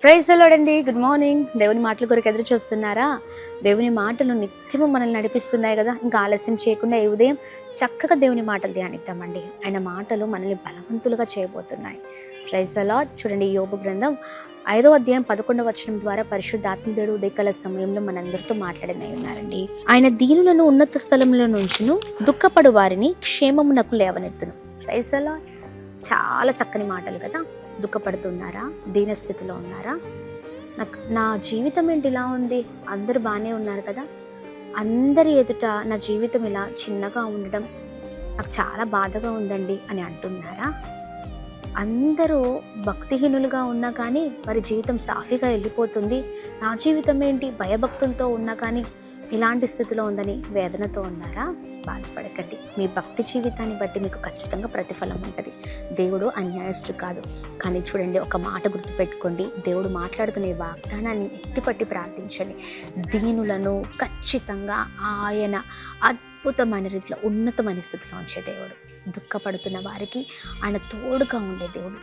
Praise the lord అండి. Good morning. దేవుని మాటల కొరకు ఎదురు చూస్తున్నారా? దేవుని మాటలు నిత్యము మనల్ని నడిపిస్తున్నాయి కదా. ఇంకా ఆలస్యం చేయకుండా ఈ ఉదయం చక్కగా దేవుని మాటలు ధ్యానిద్దామండి. ఆయన మాటలు మనల్ని బలవంతులుగా చేయబోతున్నాయి. Praise the Lord. చూడండి, యోబు గ్రంథం 5వ అధ్యాయం 11వ వచనం ద్వారా పరిశుద్ధాత్మ దేవుడు ఉదయకాల సమయంలో మనందరితో మాట్లాడనై ఉన్నారండి. ఆయన దీనులను ఉన్నత స్థలంలో నుంచును, దుఃఖపడు వారిని క్షేమమునకు లేవనెత్తును. Praise the Lord. చాలా చక్కని మాటలు కదా. దుఃఖపడుతున్నారా? దీనస్థితిలో ఉన్నారా? నా జీవితం ఏంటి ఇలా ఉంది? అందరూ బాగానే ఉన్నారు కదా. అందరి ఎదుట నా జీవితం ఇలా చిన్నగా ఉండడం నాకు చాలా బాధగా ఉందండి అని అంటున్నారా? అందరూ భక్తిహీనులుగా ఉన్నా కానీ వారి జీవితం సాఫీగా వెళ్ళిపోతుంది, నా జీవితం ఏంటి భయభక్తులతో ఉన్నా కానీ ఇలాంటి స్థితిలో ఉందని వేదనతో ఉన్నారా? బాధపడకండి. మీ భక్తి జీవితాన్ని బట్టి మీకు ఖచ్చితంగా ప్రతిఫలం ఉంటుంది. దేవుడు అన్యాయస్తుడు కాదు. కానీ చూడండి, ఒక మాట గుర్తుపెట్టుకోండి. దేవుడు మాట్లాడుతున్న ఈ వాగ్దానాన్ని ఎత్తిపట్టి ప్రార్థించండి. దీనులను ఖచ్చితంగా ఆయన అద్భుతమైన రీతిలో ఉన్నతమైన స్థితిలో ఉంచే దేవుడు. దుఃఖపడుతున్న వారికి ఆయన తోడుగా ఉండే దేవుడు.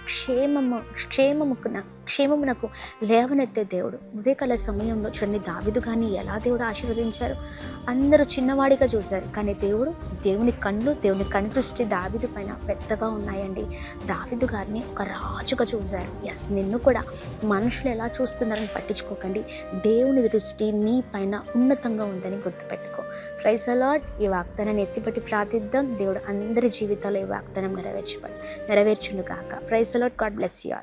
క్షేమమునకు లేవనెత్తే దేవుడు. ఉదయకాల సమయంలో చూడండి, దావీదు గారిని ఎలా దేవుడు ఆశీర్వదించారు. అందరూ చిన్నవాడిగా చూశారు, కానీ దేవుని కనుదృష్టి దావీదు పైన పెద్దగా ఉన్నాయండి. దావీదు గారిని ఒక రాజుగా చూశారు. నిన్ను కూడా మనుషులు ఎలా చూస్తున్నారని పట్టించుకోకండి. దేవుని దృష్టి నీ పైన ఉన్నతంగా ఉందని గుర్తుపెట్టుకో. Praise the Lord. ఈ వాగ్దానాన్ని ఎత్తిపట్టి ప్రార్థిద్దాం. దేవుడు అందరి జీవితాల్లో ఈ వాగ్దానం నెరవేర్చును కాక. Praise the Lord. God bless you all.